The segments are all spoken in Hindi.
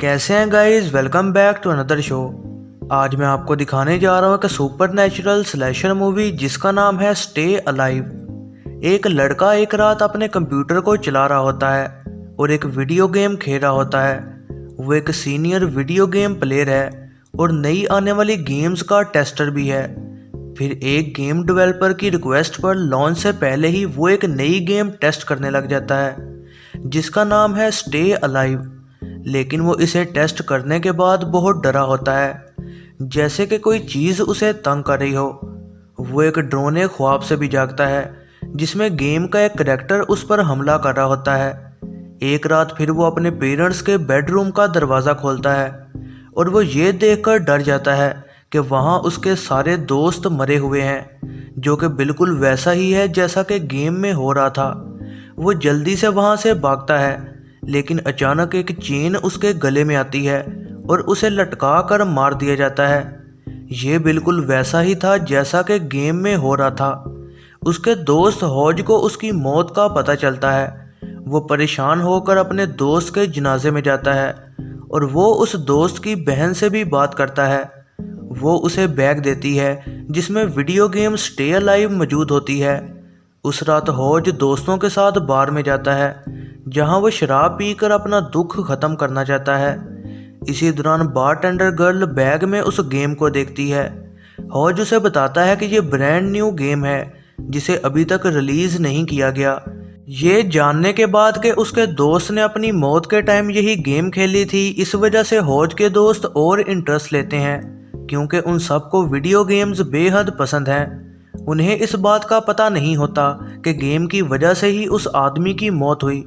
कैसे हैं guys. Welcome back to another show. आज मैं आपको दिखाने जा रहा हूँ कि सुपर नेचुरल स्लैशर मूवी जिसका नाम है स्टे अलाइव। एक लड़का एक रात अपने कंप्यूटर को चला रहा होता है और एक वीडियो गेम खेल रहा होता है। वो एक सीनियर वीडियो गेम प्लेयर है और नई आने वाली गेम्स का टेस्टर भी है। फिर एक गेम डेवलपर की रिक्वेस्ट पर लॉन्च से पहले ही वो एक नई गेम टेस्ट करने लग जाता है जिसका नाम है स्टे अलाइव। लेकिन वो इसे टेस्ट करने के बाद बहुत डरा होता है, जैसे कि कोई चीज़ उसे तंग कर रही हो। वो एक डरावने ख्वाब से भी जागता है जिसमें गेम का एक करैक्टर उस पर हमला कर रहा होता है। एक रात फिर वो अपने पेरेंट्स के बेडरूम का दरवाज़ा खोलता है और वो ये देखकर डर जाता है कि वहाँ उसके सारे दोस्त मरे हुए हैं, जो कि बिल्कुल वैसा ही है जैसा कि गेम में हो रहा था। वो जल्दी से वहाँ से भागता है, लेकिन अचानक एक चेन उसके गले में आती है और उसे लटका कर मार दिया जाता है। ये बिल्कुल वैसा ही था जैसा कि गेम में हो रहा था। उसके दोस्त हौज को उसकी मौत का पता चलता है। वो परेशान होकर अपने दोस्त के जनाजे में जाता है और वो उस दोस्त की बहन से भी बात करता है। वो उसे बैग देती है जिसमें वीडियो गेम स्टे अलाइव मौजूद होती है। उस रात हौज दोस्तों के साथ बार में जाता है जहां वो शराब पीकर अपना दुख खत्म करना चाहता है। इसी दौरान बारटेंडर गर्ल बैग में उस गेम को देखती है। हौज उसे बताता है कि ये ब्रांड न्यू गेम है जिसे अभी तक रिलीज नहीं किया गया। ये जानने के बाद कि उसके दोस्त ने अपनी मौत के टाइम यही गेम खेली थी, इस वजह से हौज के दोस्त और इंटरेस्ट लेते हैं क्योंकि उन सबको वीडियो गेम्स बेहद पसंद हैं। उन्हें इस बात का पता नहीं होता कि गेम की वजह से ही उस आदमी की मौत हुई।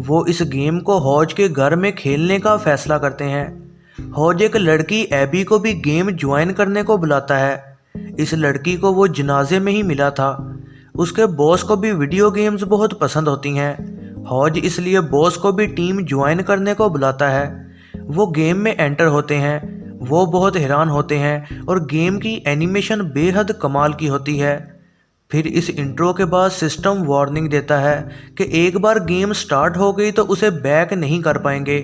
वो इस गेम को हौज के घर में खेलने का फैसला करते हैं। हौज एक लड़की एबी को भी गेम ज्वाइन करने को बुलाता है। इस लड़की को वो जनाजे में ही मिला था। उसके बॉस को भी वीडियो गेम्स बहुत पसंद होती हैं। हौज इसलिए बॉस को भी टीम ज्वाइन करने को बुलाता है। वो गेम में एंटर होते हैं। वो बहुत हैरान होते हैं और गेम की एनिमेशन बेहद कमाल की होती है। फिर इस इंट्रो के बाद सिस्टम वार्निंग देता है कि एक बार गेम स्टार्ट हो गई तो उसे बैक नहीं कर पाएंगे।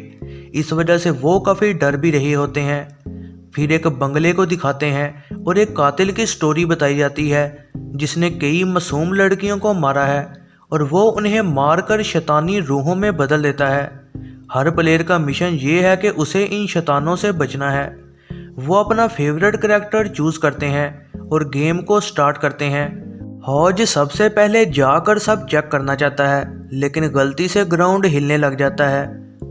इस वजह से वो काफ़ी डर भी रहे होते हैं। फिर एक बंगले को दिखाते हैं और एक कातिल की स्टोरी बताई जाती है जिसने कई मासूम लड़कियों को मारा है और वो उन्हें मारकर शैतानी रूहों में बदल देता है। हर प्लेयर का मिशन ये है कि उसे इन शैतानों से बचना है। वो अपना फेवरेट करैक्टर चूज़ करते हैं और गेम को स्टार्ट करते हैं। हौज सबसे पहले जाकर सब चेक करना चाहता है, लेकिन गलती से ग्राउंड हिलने लग जाता है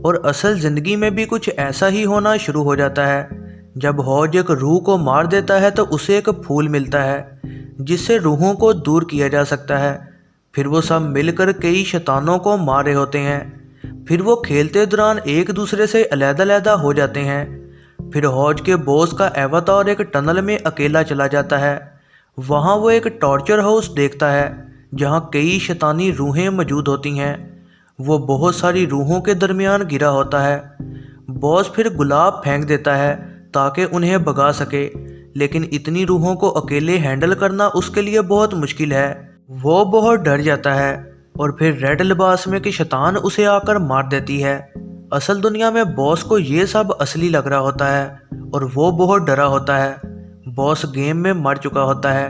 और असल ज़िंदगी में भी कुछ ऐसा ही होना शुरू हो जाता है। जब हौज एक रूह को मार देता है तो उसे एक फूल मिलता है जिससे रूहों को दूर किया जा सकता है। फिर वो सब मिलकर कई शैतानों को मार रहे होते हैं। फिर वो खेलते दौरान एक दूसरे से अलग-अलग हो जाते हैं। फिर हौज के बॉस का एवातार एक टनल में अकेला चला जाता है। वहाँ वो एक टॉर्चर हाउस देखता है जहाँ कई शैतानी रूहें मौजूद होती हैं। वो बहुत सारी रूहों के दरमियान गिरा होता है। बॉस फिर गुलाब फेंक देता है ताकि उन्हें भगा सके, लेकिन इतनी रूहों को अकेले हैंडल करना उसके लिए बहुत मुश्किल है। वो बहुत डर जाता है और फिर रेड लिबास में की शैतान उसे आकर मार देती है। असल दुनिया में बॉस को ये सब असली लग रहा होता है और वो बहुत डरा होता है। बॉस गेम में मर चुका होता है।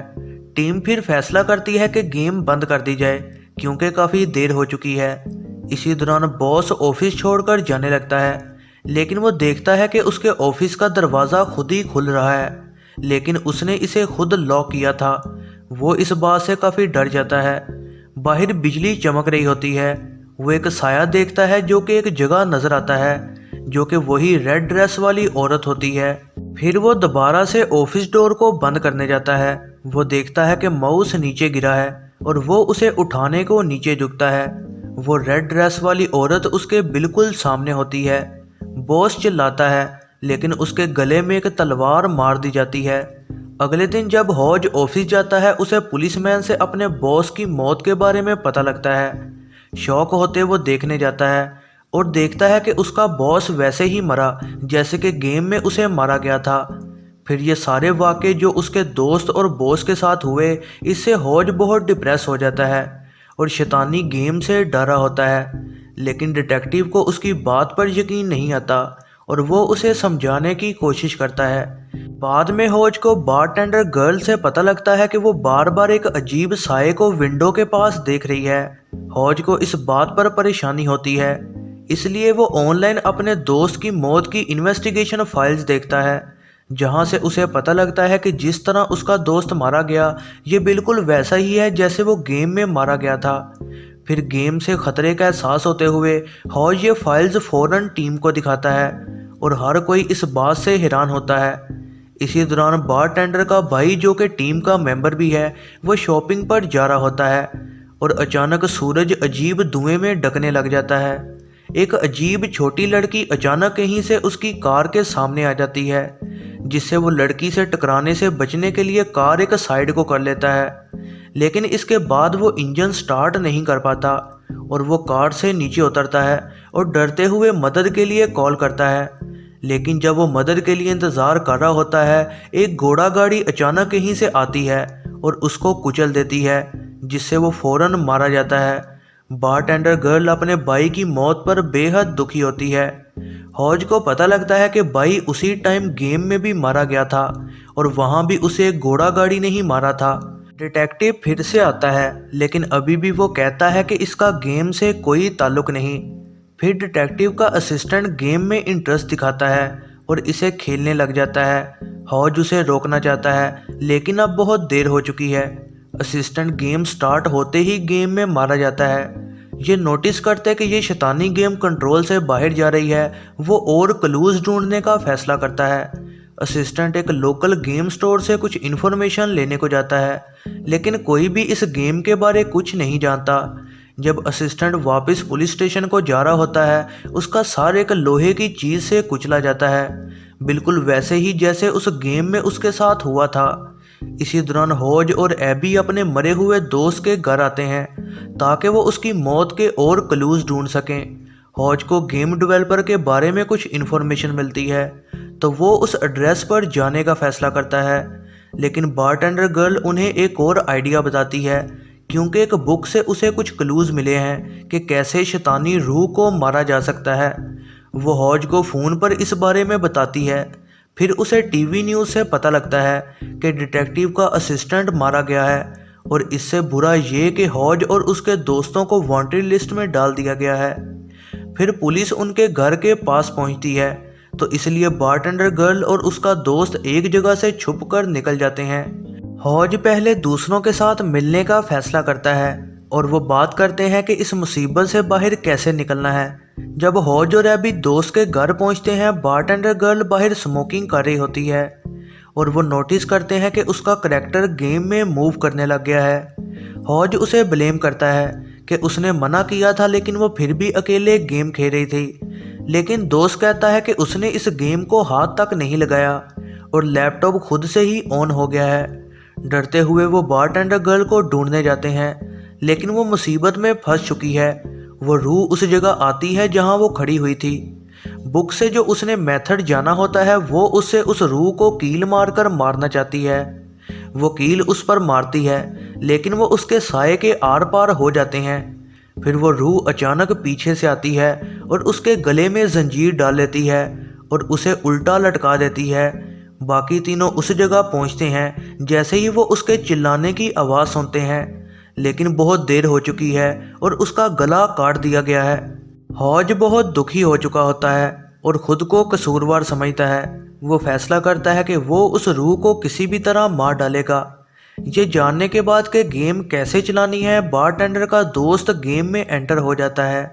टीम फिर फैसला करती है कि गेम बंद कर दी जाए क्योंकि काफ़ी देर हो चुकी है। इसी दौरान बॉस ऑफिस छोड़कर जाने लगता है, लेकिन वो देखता है कि उसके ऑफिस का दरवाज़ा खुद ही खुल रहा है, लेकिन उसने इसे खुद लॉक किया था। वो इस बात से काफ़ी डर जाता है। बाहर बिजली चमक रही होती है। वो एक साया देखता है जो कि एक जगह नज़र आता है, जो कि वही रेड ड्रेस वाली औरत होती है। फिर वो दोबारा से ऑफिस डोर को बंद करने जाता है। वो देखता है कि माउस नीचे गिरा है और वो उसे उठाने को नीचे झुकता है। वो रेड ड्रेस वाली औरत उसके बिल्कुल सामने होती है। बॉस चिल्लाता है, लेकिन उसके गले में एक तलवार मार दी जाती है। अगले दिन जब हौज ऑफिस जाता है उसे पुलिसमैन से अपने बॉस की मौत के बारे में पता लगता है। शौक होते वो देखने जाता है और देखता है कि उसका बॉस वैसे ही मरा जैसे कि गेम में उसे मारा गया था। फिर ये सारे वाक़े जो उसके दोस्त और बॉस के साथ हुए, इससे हौज बहुत डिप्रेस हो जाता है और शैतानी गेम से डरा होता है। लेकिन डिटेक्टिव को उसकी बात पर यकीन नहीं आता और वो उसे समझाने की कोशिश करता है। बाद में होज को बारटेंडर गर्ल से पता लगता है कि वो बार बार एक अजीब साये को विंडो के पास देख रही है। होज को इस बात पर परेशानी होती है, इसलिए वो ऑनलाइन अपने दोस्त की मौत की इन्वेस्टिगेशन फाइल्स देखता है, जहां से उसे पता लगता है कि जिस तरह उसका दोस्त मारा गया ये बिल्कुल वैसा ही है जैसे वो गेम में मारा गया था। फिर गेम से खतरे का एहसास होते हुए हॉज ये फाइल्स फौरन टीम को दिखाता है और हर कोई इस बात से हैरान होता है। इसी दौरान बारटेंडर का भाई, जो कि टीम का मेंबर भी है, वो शॉपिंग पर जा रहा होता है और अचानक सूरज अजीब धुएं में ढकने लग जाता है। एक अजीब छोटी लड़की अचानक कहीं से उसकी कार के सामने आ जाती है, जिससे वो लड़की से टकराने से बचने के लिए कार एक साइड को कर लेता है। लेकिन इसके बाद वो इंजन स्टार्ट नहीं कर पाता और वो कार से नीचे उतरता है और डरते हुए मदद के लिए कॉल करता है। लेकिन जब वो मदद के लिए इंतज़ार कर रहा होता है, एक घोड़ा गाड़ी अचानक कहीं से आती है और उसको कुचल देती है, जिससे वो फौरन मारा जाता है। बारटेंडर गर्ल अपने भाई की मौत पर बेहद दुखी होती है। हॉज को पता लगता है कि भाई उसी टाइम गेम में भी मारा गया था और वहाँ भी उसे एक घोड़ा गाड़ी ने ही मारा था। डिटेक्टिव फिर से आता है, लेकिन अभी भी वो कहता है कि इसका गेम से कोई ताल्लुक नहीं। फिर डिटेक्टिव का असिस्टेंट गेम में इंटरेस्ट दिखाता है और इसे खेलने लग जाता है। हॉज उसे रोकना चाहता है, लेकिन अब बहुत देर हो चुकी है। असिस्टेंट गेम स्टार्ट होते ही गेम में मारा जाता है। ये नोटिस करते कि ये शैतानी गेम कंट्रोल से बाहर जा रही है, वो और क्लूज ढूंढने का फैसला करता है। असिस्टेंट एक लोकल गेम स्टोर से कुछ इन्फॉर्मेशन लेने को जाता है, लेकिन कोई भी इस गेम के बारे कुछ नहीं जानता। जब असिस्टेंट वापस पुलिस स्टेशन को जा रहा होता है, उसका सर एक लोहे की चीज़ से कुचला जाता है, बिल्कुल वैसे ही जैसे उस गेम में उसके साथ हुआ था। इसी दौरान हॉज और एबी अपने मरे हुए दोस्त के घर आते हैं ताकि वो उसकी मौत के और क्लूज ढूंढ सकें। हॉज को गेम डेवलपर के बारे में कुछ इन्फॉर्मेशन मिलती है, तो वो उस एड्रेस पर जाने का फैसला करता है। लेकिन बारटेंडर गर्ल उन्हें एक और आइडिया बताती है, क्योंकि एक बुक से उसे कुछ क्लूज मिले हैं कि कैसे शैतानी रूह को मारा जा सकता है। वो हॉज को फ़ोन पर इस बारे में बताती है। फिर उसे टीवी न्यूज़ से पता लगता है कि डिटेक्टिव का असिस्टेंट मारा गया है और इससे बुरा ये कि हॉज और उसके दोस्तों को वांटेड लिस्ट में डाल दिया गया है। फिर पुलिस उनके घर के पास पहुंचती है, तो इसलिए बारटेंडर गर्ल और उसका दोस्त एक जगह से छुप कर निकल जाते हैं। हॉज पहले दूसरों के साथ मिलने का फैसला करता है और वो बात करते हैं कि इस मुसीबत से बाहर कैसे निकलना है। जब हॉज और एबी दोस्त के घर पहुंचते हैं, बारटेंडर गर्ल बाहर स्मोकिंग कर रही होती है और वो नोटिस करते हैं कि उसका करैक्टर गेम में मूव करने लग गया है। हॉज उसे ब्लेम करता है कि उसने मना किया था, लेकिन वो फिर भी अकेले गेम खेल रही थी। लेकिन दोस्त कहता है कि उसने इस गेम को हाथ तक नहीं लगाया और लैपटॉप खुद से ही ऑन हो गया है। डरते हुए वो बारटेंडर गर्ल को ढूंढने जाते हैं, लेकिन वो मुसीबत में फंस चुकी है। वो रूह उस जगह आती है जहां वो खड़ी हुई थी। बुक से जो उसने मेथड जाना होता है, वो उससे उस रूह को कील मारकर मारना चाहती है। वो कील उस पर मारती है, लेकिन वो उसके साये के आर पार हो जाते हैं। फिर वो रूह अचानक पीछे से आती है और उसके गले में जंजीर डाल लेती है और उसे उल्टा लटका देती है। बाकी तीनों उस जगह पहुंचते हैं जैसे ही वो उसके चिल्लाने की आवाज़ सुनते हैं, लेकिन बहुत देर हो चुकी है और उसका गला काट दिया गया है। हॉज बहुत दुखी हो चुका होता है और ख़ुद को कसूरवार समझता है। वो फैसला करता है कि वो उस रूह को किसी भी तरह मार डालेगा। ये जानने के बाद कि गेम कैसे चलानी है, बारटेंडर का दोस्त गेम में एंटर हो जाता है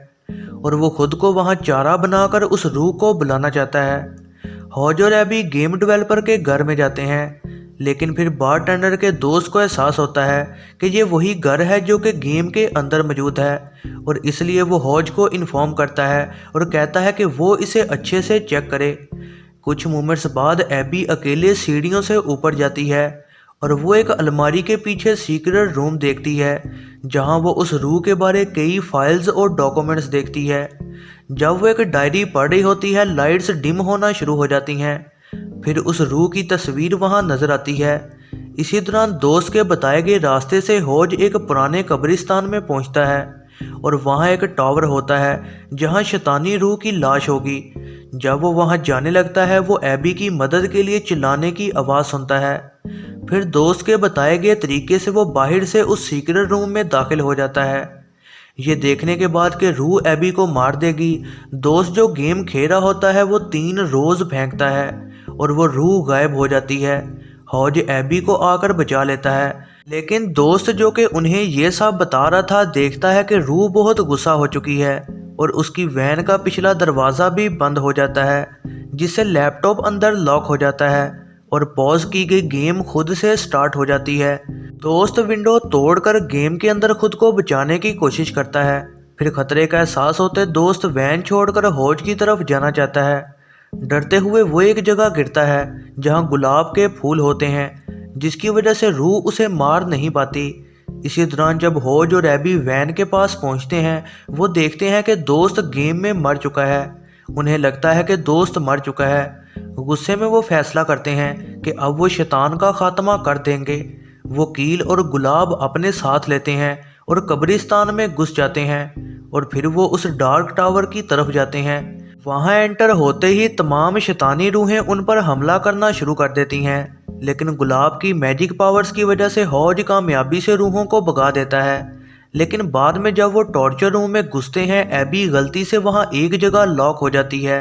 और वो खुद को वहाँ चारा बनाकर उस रूह को बुलाना चाहता है। हॉज और एबी गेम डेवलपर के घर में जाते हैं, लेकिन फिर बारटेंडर के दोस्त को एहसास होता है कि ये वही घर है जो कि गेम के अंदर मौजूद है, और इसलिए वो हॉज को इन्फॉर्म करता है और कहता है कि वो इसे अच्छे से चेक करे। कुछ मोमेंट्स बाद एबी अकेले सीढ़ियों से ऊपर जाती है और वो एक अलमारी के पीछे सीक्रेट रूम देखती है, जहां वो उस रूह के बारे कई फाइल्स और डॉक्यूमेंट्स देखती है। जब वो एक डायरी पढ़ रही होती है, लाइट्स डिम होना शुरू हो जाती हैं। फिर उस रूह की तस्वीर वहां नजर आती है। इसी दौरान दोस्त के बताए गए रास्ते से हॉज एक पुराने कब्रिस्तान में पहुंचता है और वहां एक टावर होता है जहां शैतानी रूह की लाश होगी, जब वो वहां जाने लगता है वो एबी की मदद के लिए चिल्लाने की आवाज़ सुनता है। फिर दोस्त के बताए गए तरीके से वो बाहर से उस सीक्रेट रूम में दाखिल हो जाता है। ये देखने के बाद कि रूह एबी को मार देगी, दोस्त जो गेम खेल रहा होता है वो 3 रोज फेंकता है और वो रूह गायब हो जाती है। हौज एबी को आकर बचा लेता है, लेकिन दोस्त जो कि उन्हें ये सब बता रहा था देखता है कि रूह बहुत गुस्सा हो चुकी है और उसकी वैन का पिछला दरवाज़ा भी बंद हो जाता है, जिससे लैपटॉप अंदर लॉक हो जाता है और पॉज की गई गेम खुद से स्टार्ट हो जाती है। दोस्त विंडो तोड़कर गेम के अंदर खुद को बचाने की कोशिश करता है। फिर खतरे का एहसास होते दोस्त वैन छोड़कर हौज की तरफ जाना चाहता है। डरते हुए वो एक जगह गिरता है जहां गुलाब के फूल होते हैं, जिसकी वजह से रूह उसे मार नहीं पाती। इसी दौरान जब हौज और एबी वैन के पास पहुंचते हैं वो देखते हैं कि दोस्त गेम में मर चुका है। उन्हें लगता है कि दोस्त मर चुका है। गुस्से में वो फैसला करते हैं कि अब वो शैतान का खात्मा कर देंगे। वो कील और गुलाब अपने साथ लेते हैं और कब्रिस्तान में घुस जाते हैं और फिर वो उस डार्क टावर की तरफ जाते हैं। वहाँ एंटर होते ही तमाम शैतानी रूहें उन पर हमला करना शुरू कर देती हैं, लेकिन गुलाब की मैजिक पावर्स की वजह से हौज कामयाबी से रूहों को भगा देता है। लेकिन बाद में जब वो टॉर्चर रूम में घुसते हैं एबी गलती से वहाँ एक जगह लॉक हो जाती है।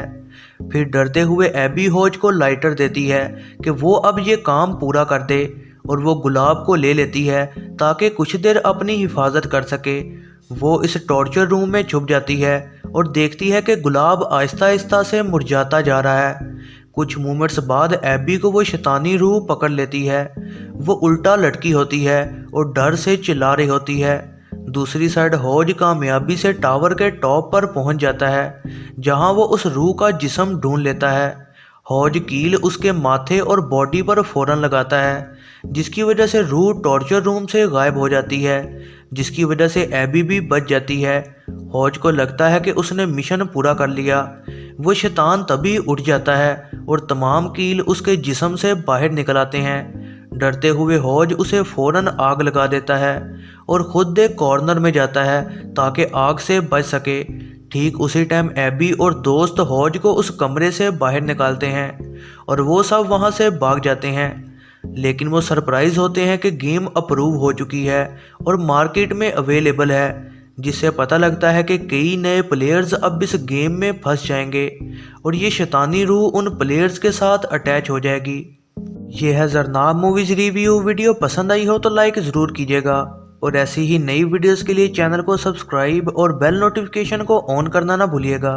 फिर डरते हुए एबी हौज को लाइटर देती है कि वो अब ये काम पूरा कर दे और वो गुलाब को ले लेती है ताकि कुछ देर अपनी हिफाजत कर सके। वो इस टॉर्चर रूम में छुप जाती है और देखती है कि गुलाब आहिस्ता आहिस्ता से मुरझाता जा रहा है। कुछ मोमेंट्स बाद एबी को वो शैतानी रूह पकड़ लेती है। वो उल्टा लटकी होती है और डर से चिल्ला रही होती है। दूसरी साइड हौज कामयाबी से टावर के टॉप पर पहुंच जाता है, जहां वो उस रूह का जिस्म ढूंढ लेता है। हौज कील उसके माथे और बॉडी पर फौरन लगाता है, जिसकी वजह से रूह टॉर्चर रूम से गायब हो जाती है, जिसकी वजह से एबी भी बच जाती है। हौज को लगता है कि उसने मिशन पूरा कर लिया। वो शैतान तभी उठ जाता है और तमाम कील उसके जिस्म से बाहर निकल आते हैं। डरते हुए हौज उसे फौरन आग लगा देता है और खुद एक कॉर्नर में जाता है ताकि आग से बच सके। ठीक उसी टाइम एबी और दोस्त हौज को उस कमरे से बाहर निकालते हैं और वो सब वहाँ से भाग जाते हैं। लेकिन वो सरप्राइज होते हैं कि गेम अप्रूव हो चुकी है और मार्केट में अवेलेबल है, जिससे पता लगता है कि कई नए प्लेयर्स अब इस गेम में फंस जाएंगे और ये शैतानी रूह उन प्लेयर्स के साथ अटैच हो जाएगी। ये है ज़रनाब मूवीज़ रिव्यू। वीडियो पसंद आई हो तो लाइक ज़रूर कीजिएगा और ऐसी ही नई वीडियोस के लिए चैनल को सब्सक्राइब और बेल नोटिफिकेशन को ऑन करना ना भूलिएगा।